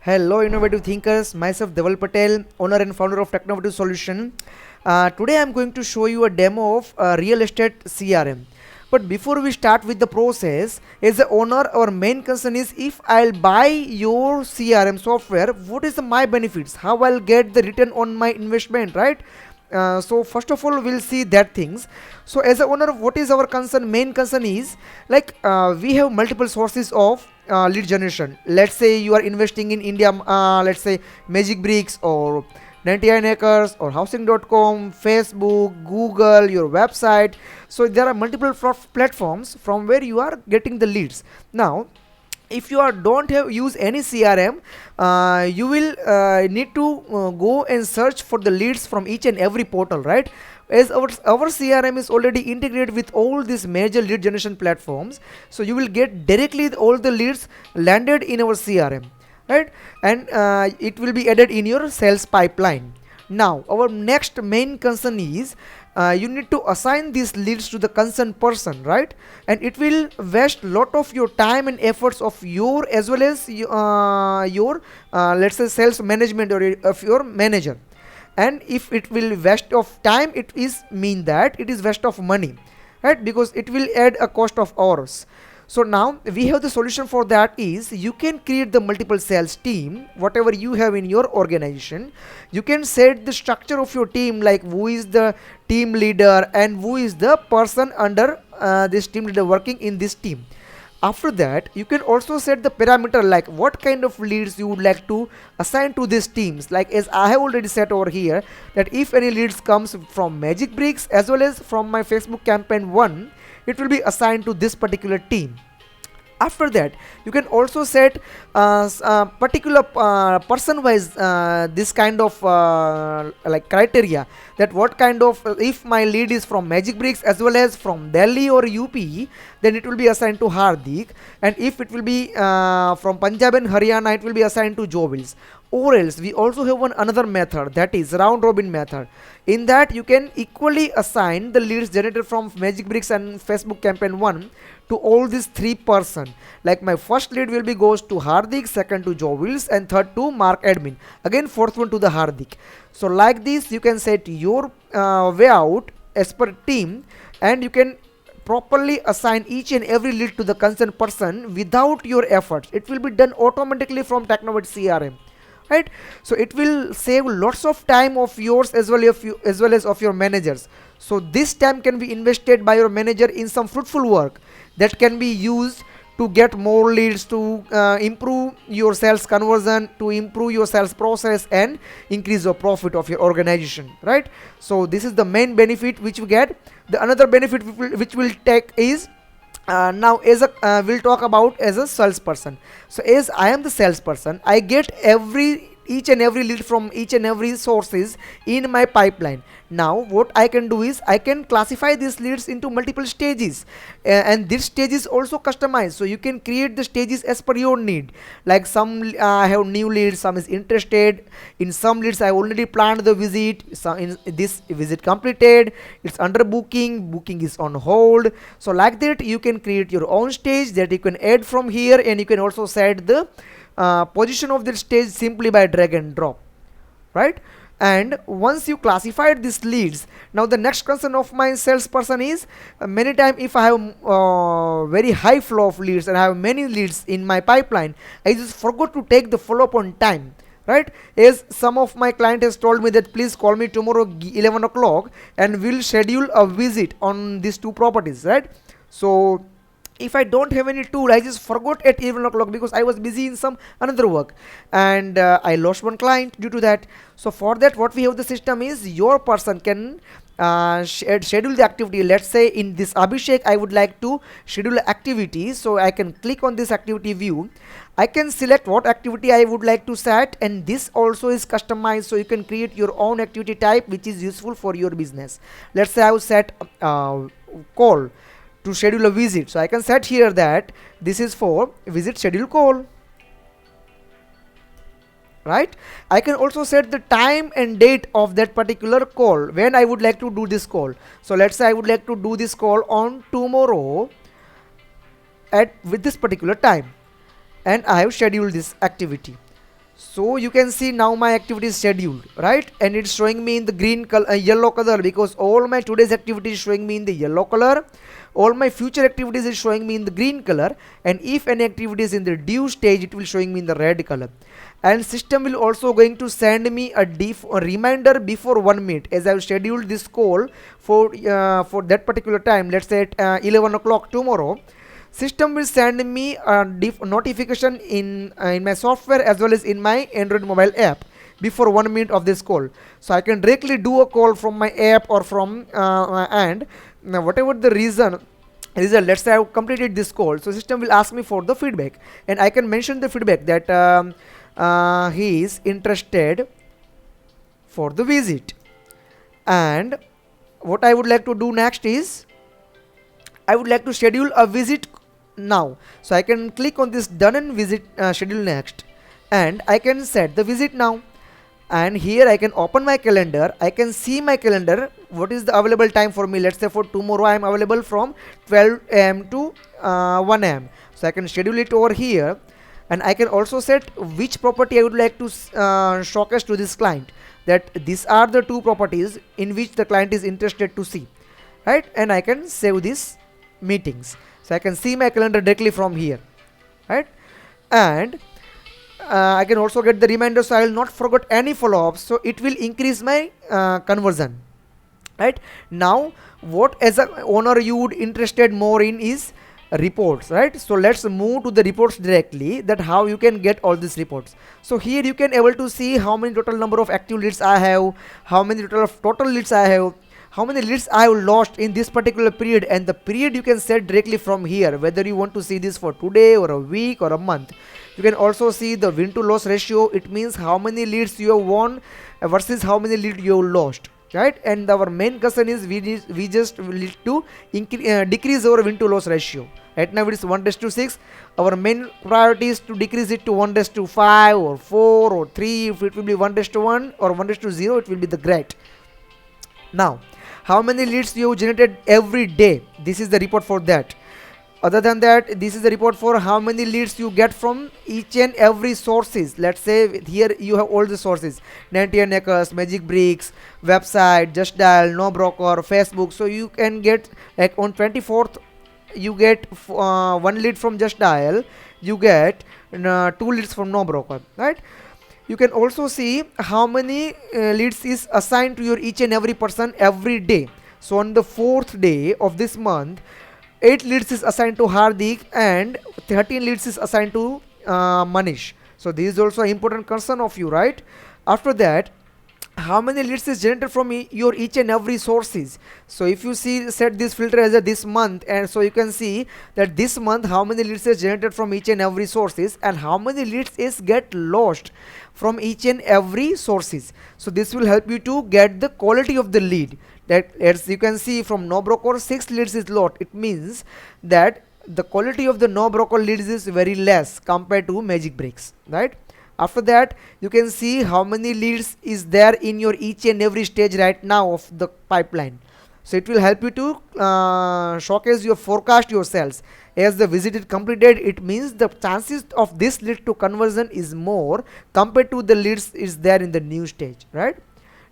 Hello, innovative thinkers. Myself, Deval Patel, owner and founder of Technovative Solution. Today, I'm going to show you a demo of real estate CRM. But before we start with the process, as the owner, our main concern is if I'll buy your CRM software, what is my benefits? How I'll get the return on my investment, right? So first of all we'll see that things. So as a owner, what is our concern? Main concern is like we have multiple sources of lead generation. Let's say you are investing in India, let's say Magic Bricks or 99 acres or housing.com, Facebook, Google, your website. So there are multiple platforms from where you are getting the leads. Now if you are don't have use any crm, you will need to go and search for the leads from each and every portal, right? As our crm is already integrated with all these major lead generation platforms, so you will get directly all the leads landed in our crm, right? And it will be added in your sales pipeline. Now our next main concern is you need to assign these leads to the concerned person, right? And it will waste lot of your time and efforts of your as well as your let's say sales management or of your manager. And if it will waste of time, it is mean that it is waste of money, right? Because it will add a cost of hours. So now we have the solution for that is you can create the multiple sales team whatever you have in your organization. You can set the structure of your team, like who is the team leader and who is the person under this team leader working in this team. After that you can also set the parameter like what kind of leads you would like to assign to these teams, like as I have already set over here that if any leads comes from Magic Bricks as well as from my Facebook campaign 1, it will be assigned to this particular team. After that you can also set particular person wise this kind of like criteria, that what kind of if my lead is from Magic Bricks as well as from Delhi or UP, then it will be assigned to Hardik. And if it will be from Punjab and Haryana, it will be assigned to Jovils. Or else we also have one another method, that is round robin method. In that you can equally assign the leads generated from Magic Bricks and Facebook campaign 1 to all these three person. Like my first lead will be goes to Hardik, second to Jovils, and third to Mark Admin, again fourth one to the Hardik. So like this you can set your way out as per team, and you can properly assign each and every lead to the concerned person without your efforts. It will be done automatically from Technovative crm, right? So it will save lots of time of yours as well as of your managers. So this time can be invested by your manager in some fruitful work that can be used to get more leads, to improve your sales conversion, to improve your sales process and increase your profit of your organization, right? So this is the main benefit which you get. The another benefit which will take is now as a we'll talk about as a salesperson. So as I am the salesperson, I get each and every lead from each and every sources in my pipeline. Now what I can do is I can classify these leads into multiple stages, and this stage is also customized, so you can create the stages as per your need. Like some I have new leads, some is interested in some leads, I already planned the visit, some in this visit completed, it's under booking is on hold. So like that you can create your own stage that you can add from here, and you can also set the position of the stage simply by drag and drop, right? And once you classified these leads, now the next concern of my salesperson is many time if I have very high flow of leads and I have many leads in my pipeline, I just forgot to take the follow up on time, right? As some of my client has told me that please call me tomorrow 11 o'clock and we'll schedule a visit on these two properties, right? So if I don't have any tool, I just forgot at 11 o'clock because I was busy in some another work, and I lost one client due to that. So for that what we have the system is your person can schedule the activity. Let's say in this Abhishek I would like to schedule activity, so I can click on this activity view. I can select what activity I would like to set, and this also is customized, so you can create your own activity type which is useful for your business. Let's say I will set call to schedule a visit, so I can set here that this is for visit schedule call, right? I can also set the time and date of that particular call when I would like to do this call. So let's say I would like to do this call on tomorrow at with this particular time, and I have scheduled this activity. So you can see now my activity is scheduled, right? And it's showing me in the green color, yellow color, because all my today's activity is showing me in the yellow color. All my future activities is showing me in the green color, and if any activity is in the due stage, it will showing me in the red color. And system will also going to send me a reminder before 1 minute, as I've scheduled this call for that particular time. Let's say at 11 o'clock tomorrow. System will send me a notification in my software as well as in my Android mobile app before 1 minute of this call, so I can directly do a call from my app or from and now whatever the result, let's say I've completed this call, so system will ask me for the feedback, and I can mention the feedback that he is interested for the visit. And what I would like to do next is I would like to schedule a visit now, so I can click on this done and visit schedule next, and I can set the visit now. And here I can open my calendar, I can see my calendar, what is the available time for me. Let's say for tomorrow I am available from 12 am to 1 am, so I can schedule it over here. And I can also set which property I would like to showcase to this client, that these are the two properties in which the client is interested to see, right? And I can save these meetings, so I can see my calendar directly from here, right? And I can also get the reminder, so I will not forget any follow-ups, so it will increase my conversion, right? Now what as an owner you would interested more in is reports, right? So let's move to the reports directly, that how you can get all these reports. So here you can able to see how many total number of active leads I have, how many total leads I have, how many leads I have lost in this particular period, and the period you can set directly from here, whether you want to see this for today or a week or a month. You can also see the win to loss ratio, it means how many leads you have won versus how many leads you have lost, right? And our main concern is we just need to decrease our win to loss ratio. Right now it is 1:6. Our main priority is to decrease it to 1:5 or 4 or 3. If it will be 1:1 or 1:0, it will be the great. Now how many leads you have generated every day, this is the report for that. Other than that, this is the report for how many leads you get from each and every sources. Let's say here you have all the sources: 99 acres, Magic Bricks, website, Just Dial, No Broker, Facebook. So you can get, like on 24th you get one lead from Just Dial, you get two leads from No Broker, right? You can also see how many leads is assigned to your each and every person every day. So on the 4th day of this month, 8 leads is assigned to Hardik and 13 leads is assigned to Manish. So this is also an important concern of you, right? After that, how many leads is generated from your each and every sources. So if you see, set this filter as a this month, and so you can see that this month how many leads is generated from each and every sources, and how many leads is get lost from each and every sources. So this will help you to get the quality of the lead. That, as you can see, from No Broker 6 leads is lost, it means that the quality of the No Broker leads is very less compared to Magic Bricks, right? After that, you can see how many leads is there in your each and every stage right now of the pipeline. So it will help you to showcase your forecast your sales. As the visit is completed, it means the chances of this lead to conversion is more compared to the leads is there in the new stage, right?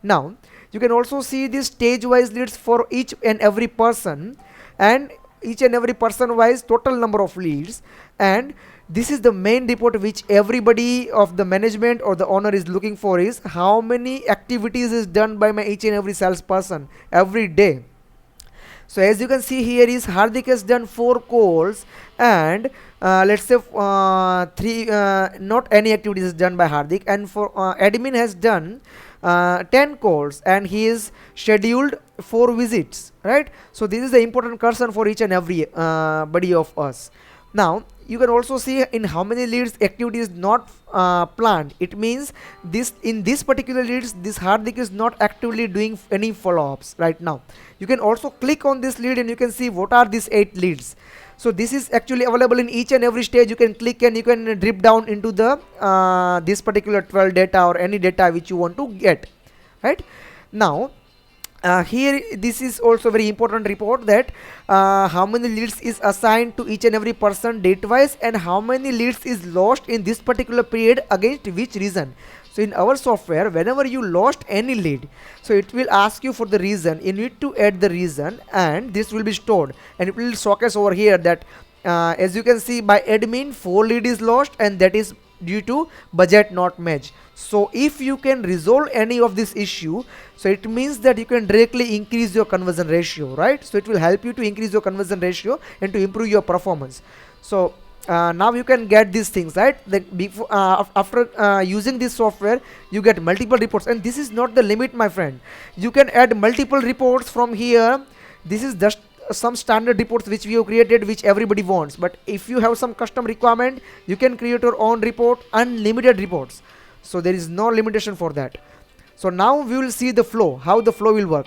Now you can also see the stage wise leads for each and every person, and each and every person wise total number of leads. And this is the main report which everybody of the management or the owner is looking for, is how many activities is done by my each and every salesperson every day. So as you can see here is Hardik has done 4 calls, and let's say 3 not any activities is done by Hardik, and for admin has done 10 calls, and he is scheduled 4 visits, right? So this is the important concern for each and every body of us. Now you can also see in how many leads activity is not planned. It means this, in this particular leads, this Hardik is not actively doing any follow-ups right now. You can also click on this lead and you can see what are these 8 leads. So this is actually available in each and every stage. You can click and you can drip down into the this particular 12 data or any data which you want to get, right? Now Here this is also very important report that how many leads is assigned to each and every person date wise, and how many leads is lost in this particular period against which reason. So in our software, whenever you lost any lead, so it will ask you for the reason. You need to add the reason, and this will be stored, and it will showcase over here that as you can see, by admin 4 lead is lost, and that is due to budget not match. So if you can resolve any of this issue, so it means that you can directly increase your conversion ratio, right? So it will help you to increase your conversion ratio and to improve your performance. So now you can get these things, right? That before after using this software, you get multiple reports, and this is not the limit, my friend. You can add multiple reports from here. This is just some standard reports which we have created, which everybody wants. But if you have some custom requirement, you can create your own report, unlimited reports. So there is no limitation for that. So now we will see the flow, how the flow will work.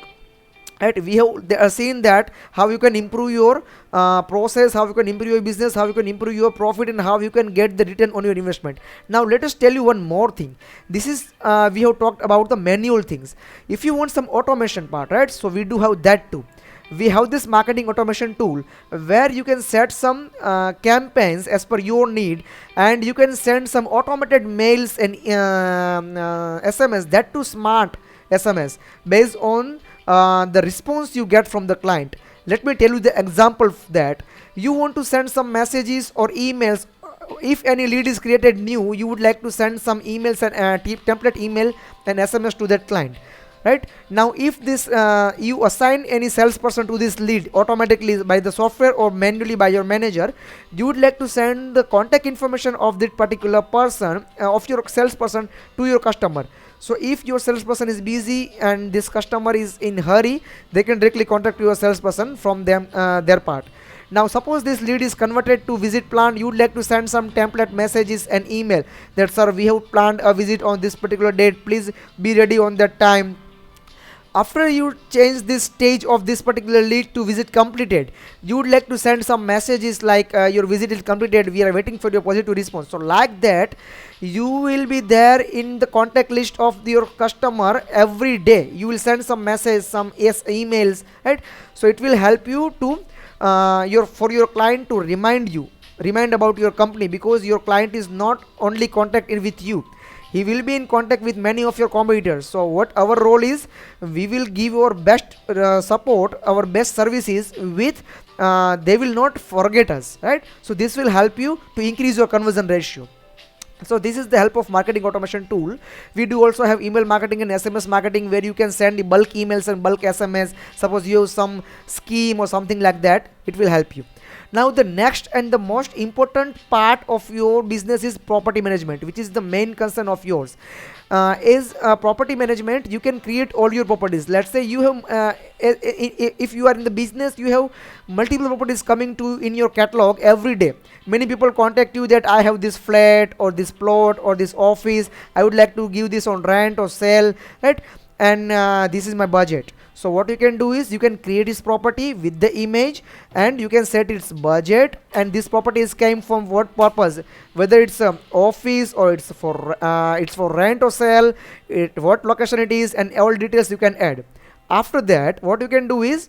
Right, we have seen that how you can improve your process, how you can improve your business, how you can improve your profit, and how you can get the return on your investment. Now let us tell you one more thing. This is we have talked about the manual things. If you want some automation part, right, so we do have that too. We have this marketing automation tool where you can set some campaigns as per your need, and you can send some automated mails and SMS, that too smart SMS, based on the response you get from the client. Let me tell you the example of that. You want to send some messages or emails. If any lead is created new, you would like to send some emails and template email and SMS to that client. Right now, if this you assign any salesperson to this lead automatically by the software or manually by your manager, you would like to send the contact information of that particular person, of your salesperson, to your customer. So if your salesperson is busy and this customer is in hurry, they can directly contact your salesperson from them their part. Now suppose this lead is converted to visit plan, you would like to send some template messages and email that, sir, we have planned a visit on this particular date, please be ready on that time. After you change this stage of this particular lead to visit completed, you would like to send some messages like your visit is completed, we are waiting for your positive response. So like that, you will be there in the contact list of your customer every day. You will send some messages, some emails, right? So it will help you to for your client to remind about your company, because your client is not only contacted with you, he will be in contact with many of your competitors. So what our role is, we will give our best support, our best services with they will not forget us, right? So this will help you to increase your conversion ratio. So this is the help of marketing automation tool. We do also have email marketing and SMS marketing, where you can send bulk emails and bulk SMS. Suppose you have some scheme or something like that, it will help you. Now the next and the most important part of your business is property management, which is the main concern of yours. Is property management, you can create all your properties. Let's say you have if you are in the business, you have multiple properties coming to in your catalog every day. Many people contact you that I have this flat or this plot or this office, I would like to give this on rent or sell, right? And this is my budget. So what you can do is, you can create this property with the image, and you can set its budget, and this property is came from what purpose, whether it's office or it's for rent or sell, what location it is, and all details you can add. After that, what you can do is,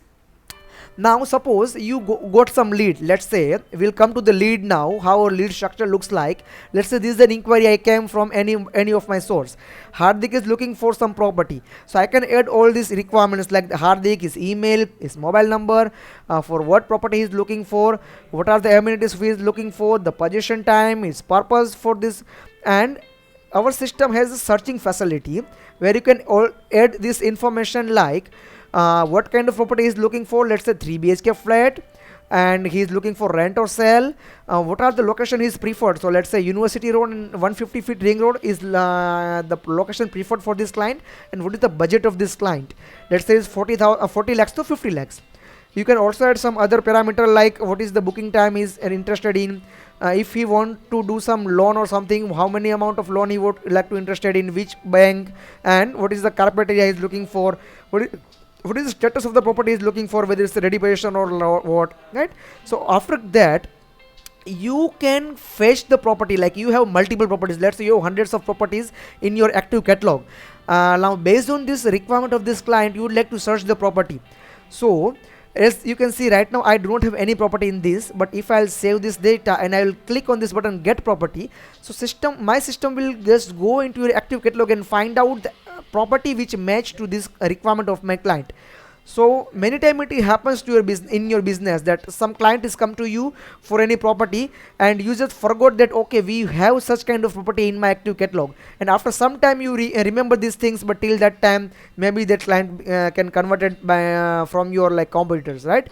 now suppose you got some lead. Let's say we'll come to the lead now, how our lead structure looks like. Let's say this is an inquiry I came from any of my source. Hardik is looking for some property, so I can add all these requirements like Hardik, his email, his mobile number, for what property he's looking for, what are the amenities he is looking for, the possession time, his purpose for this. And our system has a searching facility where you can add this information like what kind of property he is looking for. Let's say 3 BHK flat, and he is looking for rent or sell. What are the location he is preferred? So let's say University Road and 150 feet ring road is the location preferred for this client, and what is the budget of this client. Let's say it's 40 lakhs to 50 lakhs. You can also add some other parameter like what is the booking time is interested in. If he want to do some loan or something, how many amount of loan he would like to interested in, which bank, and what is the carpet area he is looking for, what is the status of the property is looking for, whether it's a ready possession or what, right? So after that, you can fetch the property, like you have multiple properties, let's say you have hundreds of properties in your active catalog. Now based on this requirement of this client, you would like to search the property. So as you can see right now, I do not have any property in this, but if I'll save this data and I will click on this button, get property, so my system will just go into your active catalog and find out the property which match to this requirement of my client. So many time it happens to your business, in your business, that some client is come to you for any property and you just forgot that okay, we have such kind of property in my active catalog, and after some time you remember these things, but till that time maybe that client can convert it by from your like competitors, right?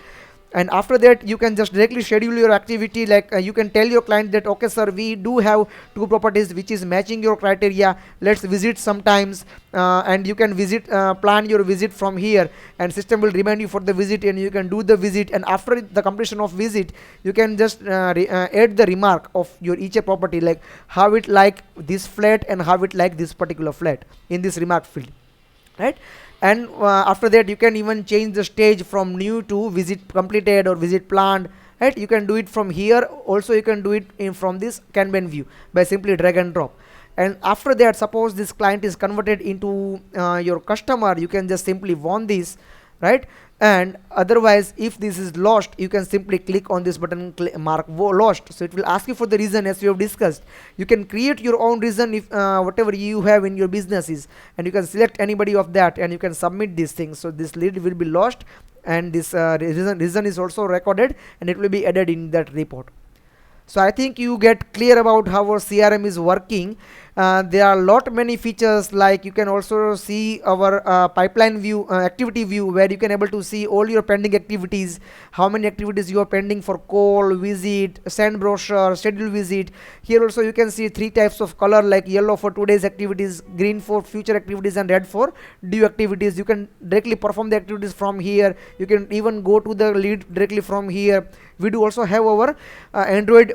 And after that you can just directly schedule your activity, like you can tell your client that okay sir, we do have two properties which is matching your criteria, let's visit sometimes, and you can visit, plan your visit from here, and system will remind you for the visit and you can do the visit, and after the completion of visit you can just add the remark of your each property, like how it like this flat and how it like this particular flat in this remark field, right? And after that you can even change the stage from new to visit completed or visit planned, right? You can do it from here, also you can do it from this Kanban view by simply drag and drop. And after that, suppose this client is converted into your customer, you can just simply warn this, right? And otherwise if this is lost, you can simply click on this button, mark lost, so it will ask you for the reason as we have discussed. You can create your own reason if whatever you have in your business is, and you can select anybody of that and you can submit these things, so this lead will be lost, and this reason is also recorded and it will be added in that report. So I think you get clear about how our CRM is working. There are lot many features, like you can also see our pipeline view, activity view, where you can able to see all your pending activities, how many activities you are pending for call, visit, send brochure, schedule visit. Here also you can see three types of color, like yellow for today's activities, green for future activities, and red for due activities. You can directly perform the activities from here. You can even go to the lead directly from here. We do also have our Android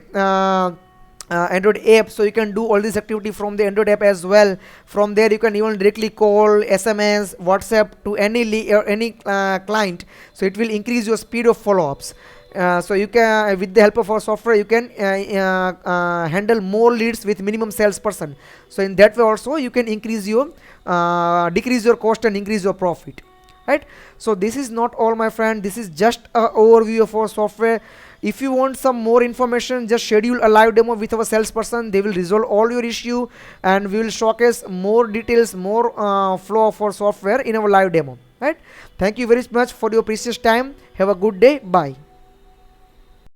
app, so you can do all this activity from the Android app as well. From there you can even directly call, SMS, WhatsApp to any client, so it will increase your speed of follow-ups. So you can, with the help of our software, you can handle more leads with minimum salesperson. So in that way also you can increase your decrease your cost and increase your profit, right? So this is not all, my friend, this is just an overview of our software. If you want some more information, just schedule a live demo with our salesperson. They will resolve all your issue and we will showcase more details, more flow of our software in our live demo, right? Thank you very much for your precious time. Have a good day. Bye.